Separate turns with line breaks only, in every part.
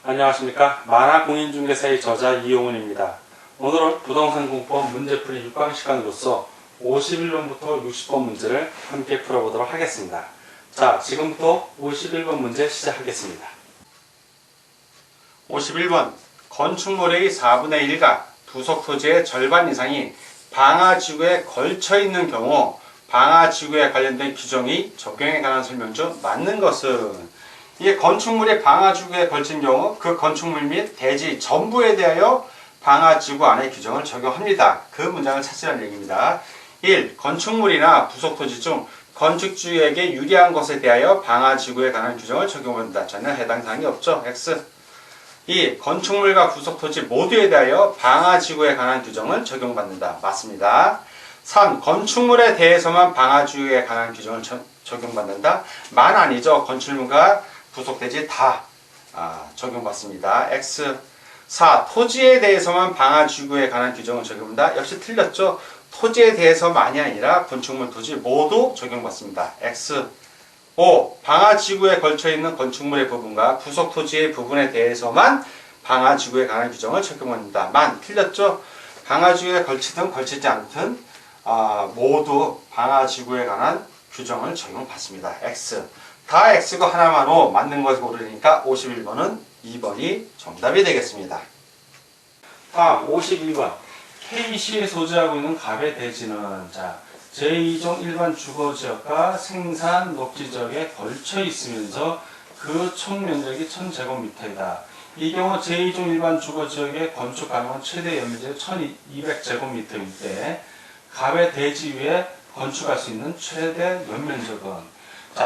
안녕하십니까. 만화공인중개사의 저자 이용훈입니다. 오늘은 부동산공법 문제풀이 6강 시간으로서 51번부터 60번 문제를 함께 풀어보도록 하겠습니다. 자, 지금부터 51번 문제 시작하겠습니다.
51번 건축물의 4분의 1가 부속토지의 절반 이상이 방화지구에 걸쳐 있는 경우 방화지구에 관련된 규정이 적용에 관한 설명 중 맞는 것은, 이게 건축물이 방화지구에 걸친 경우 그 건축물 및 대지 전부에 대하여 방화지구 안의 규정을 적용합니다. 그 문장을 찾으라는 얘기입니다. 1. 건축물이나 부속토지 중 건축주에게 유리한 것에 대하여 방화지구에 관한 규정을 적용한다. 전혀 해당 사항이 없죠. X. 2. 건축물과 부속토지 모두에 대하여 방화지구에 관한 규정을 적용받는다. 맞습니다. 3. 건축물에 대해서만 방화지구에 관한 규정을 적용받는다. 만 아니죠. 건축물과 부속토지 다 적용받습니다. X. 4. 토지에 대해서만 방화지구에 관한 규정을 적용한다. 역시 틀렸죠. 토지에 대해서만이 아니라 건축물, 토지 모두 적용받습니다. X. 5. 방화지구에 걸쳐있는 건축물의 부분과 부속토지의 부분에 대해서만 방화지구에 관한 규정을 적용합니다. 만. 틀렸죠? 방화지구에 걸치든 걸치지 않든 모두 방화지구에 관한 규정을 적용받습니다. X. 다 X고 하나만으로 맞는 것을 고르니까 51번은 2번이 정답이 되겠습니다.
다음 52번 K시에 소재하고 있는 갑의 대지는 제2종 일반 주거지역과 생산 녹지지역에 걸쳐 있으면서 그 총 면적이 1000제곱미터이다. 이 경우 제2종 일반 주거지역에 건축 가능한 최대 연면적이 1200제곱미터일 때 갑의 대지 위에 건축할 수 있는 최대 연면적은,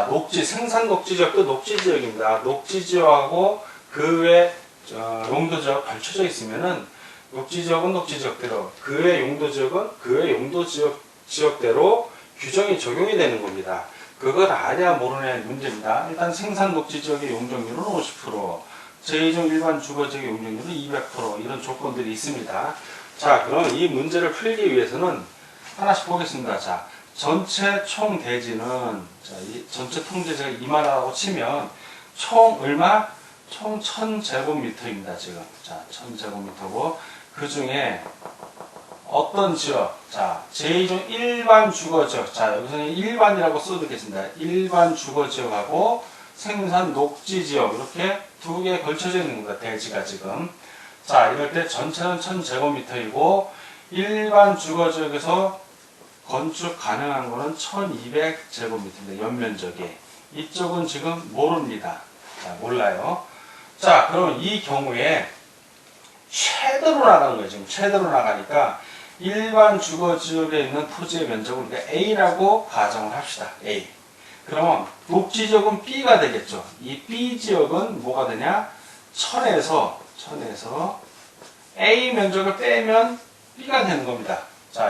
녹지, 생산 녹지지역도 녹지지역입니다. 녹지지역하고 그 외 용도지역 걸쳐져 있으면은 녹지지역은 녹지지역대로, 그 외 용도지역은 그 외 용도지역대로 규정이 적용이 되는 겁니다. 그걸 알아야 모르는 문제입니다. 일단 생산 녹지지역의 용적률은 50%, 제2종 일반 주거지역의 용적률은 200% 이런 조건들이 있습니다. 자, 그럼 이 문제를 풀기 위해서는 하나씩 보겠습니다. 자, 전체 총 대지는, 이 전체 통제지가 이만하다고 치면 총 얼마? 총 1000제곱미터입니다. 지금. 1000제곱미터고 그 중에 어떤 지역? 제2종 일반 주거지역. 여기서는 일반이라고 써두겠습니다. 일반 주거지역하고 생산 녹지지역 이렇게 두 개 걸쳐져 있는 겁니다. 대지가 지금. 이럴 때 전체는 1000제곱미터이고 일반 주거지역에서 건축 가능한 거는 1200제곱미터입니다. 연면적이. 이쪽은 지금 모릅니다. 몰라요. 그럼 이 경우에 최대로 나가는 거예요. 지금 최대로 나가니까 일반 주거지역에 있는 토지의 면적을 우리가 A라고 가정을 합시다. A. 그러면 녹지지역은 B가 되겠죠. 이 B지역은 뭐가 되냐? 1000에서 A 면적을 빼면 B가 되는 겁니다.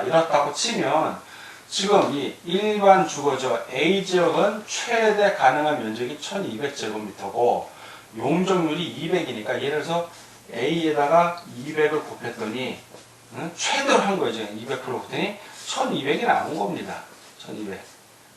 이렇다고 치면 지금 이 일반 주거지역 A지역은 최대 가능한 면적이 1200제곱미터고 용적률이 200이니까 예를 들어서 A에다가 200을 곱했더니 최대로 한 거예요. 200% 곱했더니 1200이 나온 겁니다.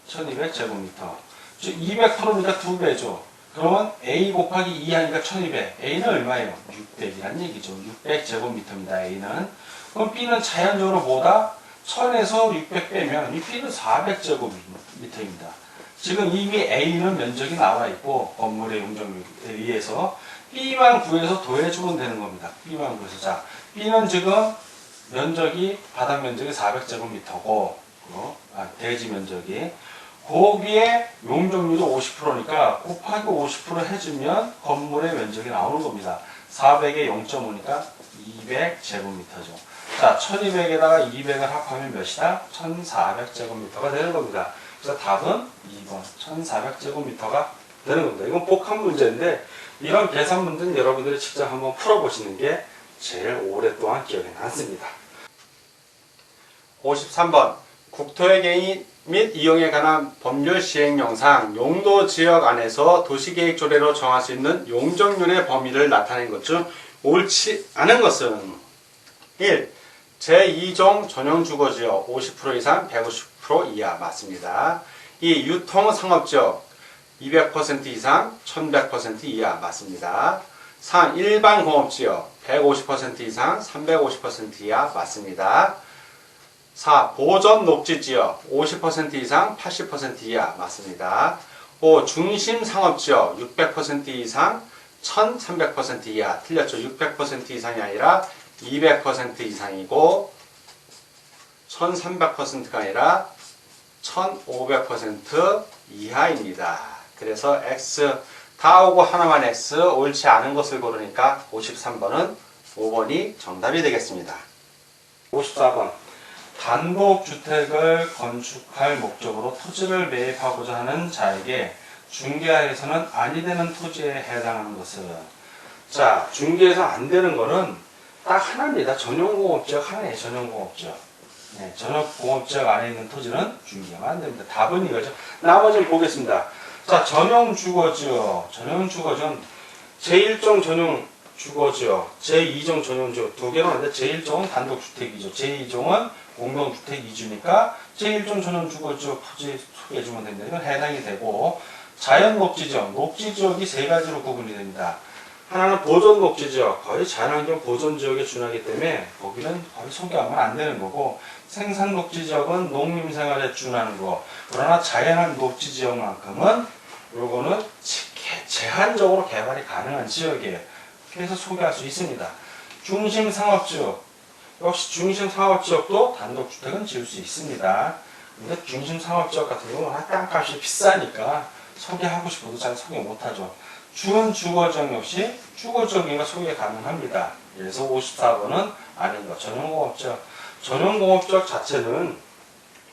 1200제곱미터. 즉 200%니까 2배죠. 그러면 A 곱하기 2 하니까 1200. A는 얼마예요? 600이란 얘기죠. 600제곱미터입니다. A는. 그럼 B는 자연적으로 뭐다? 1000에서 600 빼면 이 B는 400제곱미터입니다. 지금 이미 A는 면적이 나와 있고 건물의 용적률에 의해서 B만 구해서 더해주면 되는 겁니다. B만 구해서. B는 지금 면적이, 바닥 면적이 400제곱미터고, 대지 면적이. 거기에 용적률이 50%니까 곱하기 50% 해주면 건물의 면적이 나오는 겁니다. 400에 0.5니까 200제곱미터죠. 1200에다가 200을 합하면 몇이다? 1400제곱미터가 되는 겁니다. 그래서 답은 2번, 1400제곱미터가 되는 겁니다. 이건 복합 문제인데, 이런 계산 문제는 여러분들이 직접 한번 풀어보시는 게 제일 오랫동안 기억에 남습니다.
53번 국토의 개인 및 이용에 관한 법률 시행령상 용도지역 안에서 도시계획 조례로 정할 수 있는 용적률의 범위를 나타낸 것 중 옳지 않은 것은 1. 제2종 전용주거지역 50% 이상 150% 이하 맞습니다. 2. 유통상업지역 200% 이상 1100% 이하 맞습니다. 3. 일반 공업지역 150% 이상 350% 이하 맞습니다. 4. 보전 녹지지역 50% 이상 80% 이하 맞습니다. 5. 중심 상업지역 600% 이상 1300% 이하 틀렸죠. 600% 이상이 아니라 200% 이상이고 1300%가 아니라 1500% 이하입니다. 그래서 X 다 오고 하나만 X 옳지 않은 것을 고르니까 53번은 5번이 정답이 되겠습니다.
54번 단독주택을 건축할 목적으로 토지를 매입하고자 하는 자에게 중개하에서는 아니 되는 토지에 해당하는 것은 자 중개에서 안 되는 거는 딱 하나입니다. 전용공업지역 하나예요. 전용공업지역. 네, 전용공업지역 안에 있는 토지는 중개가 안 됩니다. 답은 이거죠. 나머지는 보겠습니다. 자 전용주거지역 전용주거지역은 제1종 전용주거지역 제2종 전용주거 두 개로 하는데 제1종은 단독주택이죠. 제2종은 공동주택 이주니까 제1종 전용주거지역 토지 소개해주면 됩니다. 이건 해당이 되고 자연녹지지역, 녹지지역이 세 가지로 구분이 됩니다. 하나는 보존녹지지역, 거의 자연환경 보존지역에 준하기 때문에 거기는 거의 소개하면 안 되는 거고 생산녹지지역은 농림생활에 준하는 거. 그러나 자연한 녹지지역만큼은 요거는 제한적으로 개발이 가능한 지역이에요. 그래서 소개할 수 있습니다. 중심상업지역, 역시 중심상업지역도 단독주택은 지을 수 있습니다. 근데 중심상업지역 같은 경우는 땅값이 비싸니까 소개하고 싶어도 잘 소개 못하죠. 준주거지역 역시 주거지역인가 소개 가능합니다. 그래서 54번은 아닌 것. 전용공업지역. 전용공업지역 자체는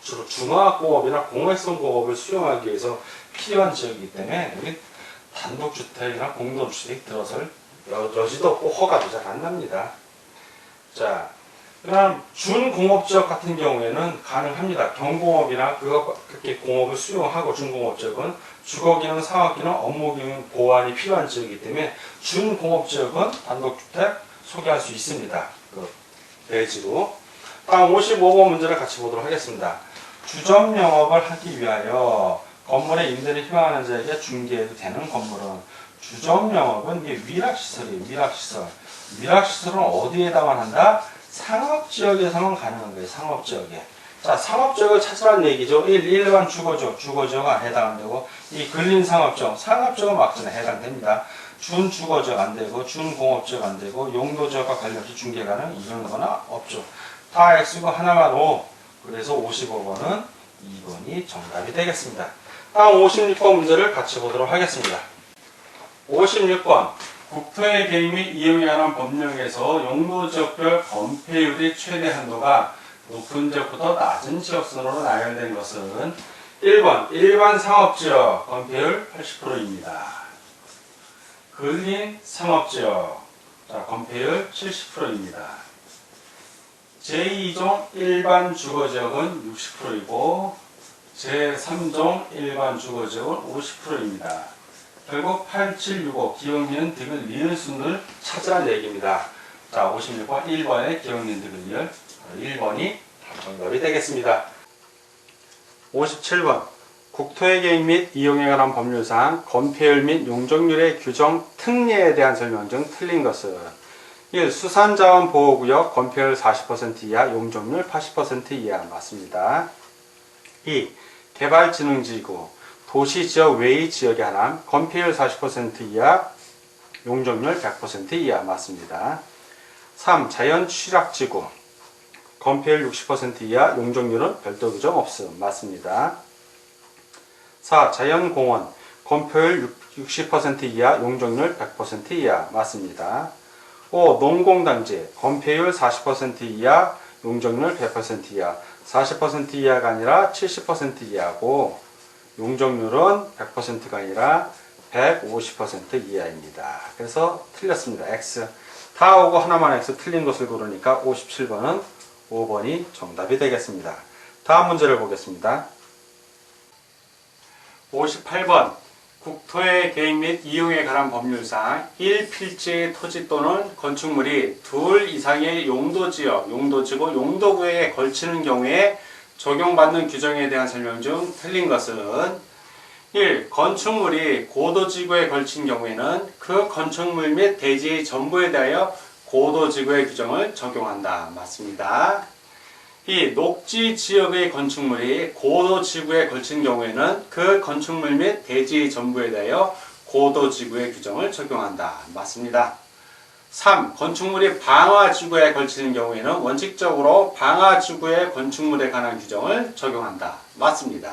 주로 중화공업이나 공획성 공업을 수용하기 위해서 필요한 지역이기 때문에 여기 단독주택이나 공동주택이 들어설 여지도 없고 허가도 잘 안 납니다. 자, 그럼 준공업지역 같은 경우에는 가능합니다. 경공업이나 그렇게 공업을 수용하고 준공업지역은 주거기능, 상업기능, 업무기능 보완이 필요한 지역이기 때문에 준공업지역은 단독주택 소개할 수 있습니다. 그 대지로. 다음 55번 문제를 같이 보도록 하겠습니다. 주점 영업을 하기 위하여 건물의 임대를 희망하는 자에게 중개해도 되는 건물은 주점 영업은 이게 위락시설이에요. 위락시설. 위락시설은 어디에다만 한다? 상업지역에서만 가능한 거예요. 상업지역에. 자, 상업지역을 찾으라는 얘기죠. 일반 주거지역, 주거지역은 해당 안 되고, 이 근린 상업지역, 상업지역은 막전에 해당됩니다. 준주거지역 안 되고, 준공업지역 안 되고, 용도지역과 관련해서 중개 가능 이런 거나 없죠. 다 X고 하나만 O. 그래서 55번은 2번이 정답이 되겠습니다. 다음 56번 문제를 같이 보도록 하겠습니다. 56번. 국토의 개입 및 이용에 관한 법령에서 용도지역별 건폐율의 최대 한도가 높은 지역부터 낮은 지역선으로 나열된 것은 1번 일반 상업지역 건폐율 80%입니다. 근린 상업지역 건폐율 70%입니다. 제2종 일반 주거지역은 60%이고 제3종 일반 주거지역은 50%입니다. 결국 8, 7, 6, 5 기억, 니은, 디귿, 리을 순을 찾으라는 얘기입니다. 자, 56번 1번에 기억, 니은, 디귿, 리을 1번이 정답이 되겠습니다. 57번 국토의 개입 및 이용에 관한 법률상 건폐율 및 용적률의 규정 특례에 대한 설명 중 틀린 것은 1. 수산자원보호구역 건폐율 40% 이하 용적률 80% 이하 맞습니다. 2. 개발진흥지구 도시지역 외의 지역에 한한 건폐율 40% 이하 용적률 100% 이하 맞습니다. 3. 자연취락지구 건폐율 60% 이하 용적률은 별도 규정 없음 맞습니다. 4. 자연공원 건폐율 60% 이하 용적률 100% 이하 맞습니다. 5. 농공단지 건폐율 40% 이하 용적률 100% 이하 40% 이하가 아니라 70% 이하고 용적률은 100%가 아니라 150% 이하입니다. 그래서 틀렸습니다. X 다 오고 하나만 X 틀린 것을 고르니까 57번은 5번이 정답이 되겠습니다. 다음 문제를 보겠습니다. 58번 국토의 개입 및 이용에 관한 법률상 1필지의 토지 또는 건축물이 둘 이상의 용도지역, 용도지구, 용도구에 걸치는 경우에 적용받는 규정에 대한 설명 중 틀린 것은
1. 건축물이 고도지구에 걸친 경우에는 그 건축물 및 대지의 전부에 대하여 고도지구의 규정을 적용한다. 맞습니다. 2. 녹지지역의 건축물이 고도지구에 걸친 경우에는 그 건축물 및 대지의 전부에 대하여 고도지구의 규정을 적용한다. 맞습니다. 3. 건축물이 방화지구에 걸치는 경우에는 원칙적으로 방화지구의 건축물에 관한 규정을 적용한다. 맞습니다.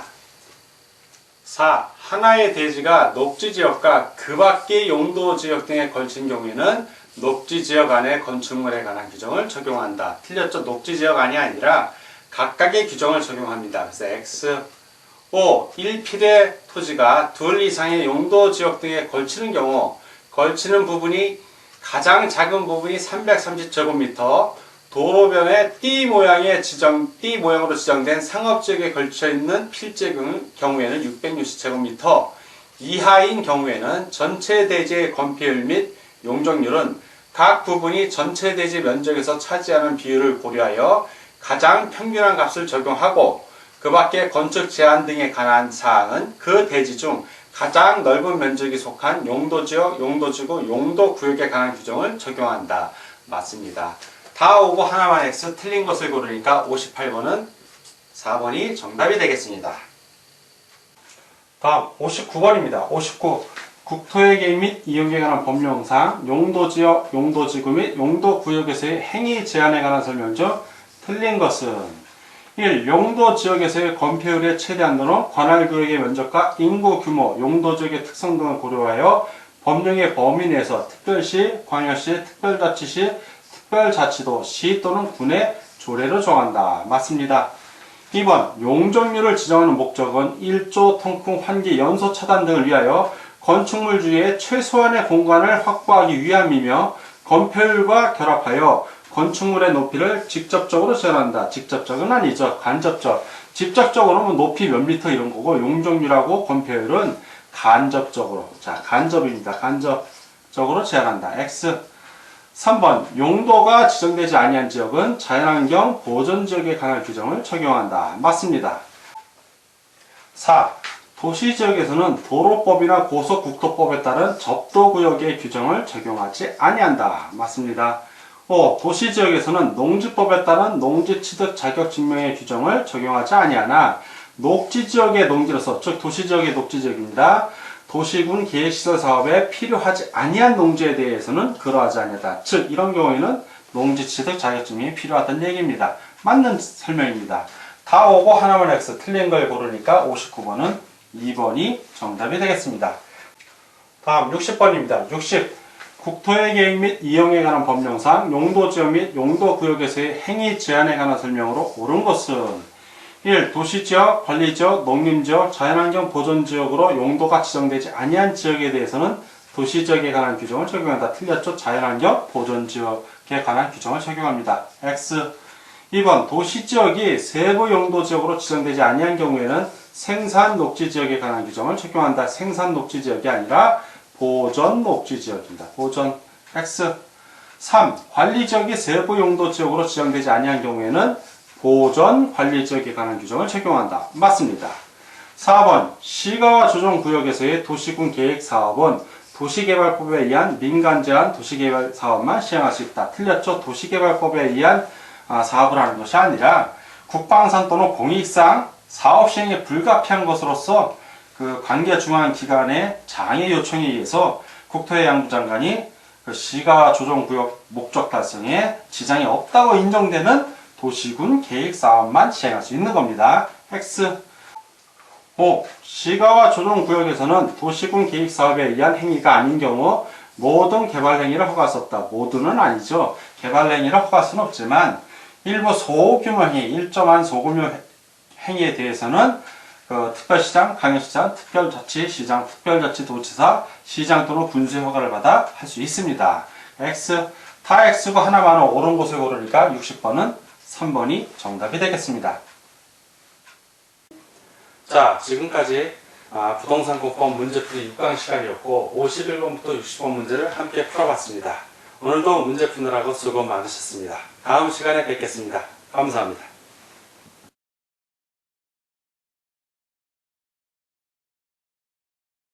4. 하나의 대지가 녹지지역과 그 밖의 용도지역 등에 걸친 경우에는 녹지지역 안의 건축물에 관한 규정을 적용한다. 틀렸죠? 녹지지역 안이 아니라 각각의 규정을 적용합니다. 그래서 X. 5. 1필의 토지가 둘 이상의 용도지역 등에 걸치는 경우 걸치는 부분이 가장 작은 부분이 330제곱미터, 도로변에 띠 모양으로 지정된 상업지역에 걸쳐 있는 필지의 경우에는 660제곱미터 이하인 경우에는 전체 대지의 건폐율 및 용적률은 각 부분이 전체 대지 면적에서 차지하는 비율을 고려하여 가장 평균한 값을 적용하고 그 밖에 건축 제한 등에 관한 사항은 그 대지 중 가장 넓은 면적이 속한 용도지역, 용도지구, 용도구역에 관한 규정을 적용한다. 맞습니다. 다 오고 하나만 X 틀린 것을 고르니까 58번은 4번이 정답이 되겠습니다. 다음 59번입니다. 59. 국토의 개입 및 이용에 관한 법령상 용도지역, 용도지구 및 용도구역에서의 행위 제한에 관한 설명 중 틀린 것은 1. 용도지역에서의 건폐율의 최대한도는 관할구역의 면적과 인구 규모, 용도지역의 특성 등을 고려하여 법령의 범위 내에서 특별시, 광역시, 특별자치시, 특별자치도, 시 또는 군의 조례로 정한다. 맞습니다. 2번. 용적률을 지정하는 목적은 1조, 통풍, 환기, 연소 차단 등을 위하여 건축물 주위에 최소한의 공간을 확보하기 위함이며 건폐율과 결합하여 건축물의 높이를 직접적으로 제한한다. 직접적은 아니죠. 간접적. 직접적으로는 높이 몇 미터 이런 거고 용적률하고 건폐율은 간접적으로. 자, 간접입니다. 간접적으로 제한한다. X. 3번. 용도가 지정되지 아니한 지역은 자연환경 보존지역에 관한 규정을 적용한다. 맞습니다. 4. 도시지역에서는 도로법이나 고속국토법에 따른 접도구역의 규정을 적용하지 아니한다. 맞습니다. 5. 도시지역에서는 농지법에 따른 농지취득 자격증명의 규정을 적용하지 아니하나 녹지지역의 농지로서, 즉 도시지역의 녹지지역입니다. 도시군 계획시설 사업에 필요하지 아니한 농지에 대해서는 그러하지 아니하다. 즉 이런 경우에는 농지취득 자격증명이 필요하다는 얘기입니다. 맞는 설명입니다. 다 오고 하나만 X 틀린 걸 고르니까 59번은 2번이 정답이 되겠습니다. 다음 60번입니다. 60. 국토의 개입 및 이용에 관한 법령상 용도지역 및 용도구역에서의 행위 제한에 관한 설명으로 옳은 것은 1. 도시지역, 관리지역, 농림지역, 자연환경 보존지역으로 용도가 지정되지 아니한 지역에 대해서는 도시지역에 관한 규정을 적용한다. 틀렸죠? 자연환경 보존지역에 관한 규정을 적용합니다. X. 2번. 도시지역이 세부 용도지역으로 지정되지 아니한 경우에는 생산녹지지역에 관한 규정을 적용한다. 생산녹지지역이 아니라 보전녹지지역입니다. 보전. X. 3. 관리지역이 세부 용도지역으로 지정되지 아니한 경우에는 보전관리지역에 관한 규정을 적용한다. 맞습니다. 4번. 시가와 조정구역에서의 도시군 계획사업은 도시개발법에 의한 민간제한 도시개발사업만 시행할 수 있다. 틀렸죠? 도시개발법에 의한 사업을 하는 것이 아니라 국방상 또는 공익상 사업 시행에 불가피한 것으로서 그 관계 중앙 기관의 장애 요청에 의해서 국토해양부 장관이 그 시가 조정구역 목적 달성에 지장이 없다고 인정되는 도시군 계획 사업만 시행할 수 있는 겁니다. X. 5. 시가와 조정구역에서는 도시군 계획 사업에 의한 행위가 아닌 경우 모든 개발 행위를 허가할 수 없다. 모두는 아니죠. 개발 행위를 허가할 수는 없지만 일부 소규모 행위, 일정한 소규모 행위에 대해서는 그 특별시장, 광역시장, 특별자치시장, 특별자치도지사, 시장 또는 군수의 허가를 받아 할 수 있습니다. X. 다 X고 하나만 옳은 것을 고르니까 60번은 3번이 정답이 되겠습니다. 자, 지금까지 부동산공법 문제풀이 6강 시간이었고 51번부터 60번 문제를 함께 풀어봤습니다. 오늘도 문제 푸느라고 수고 많으셨습니다. 다음 시간에 뵙겠습니다. 감사합니다.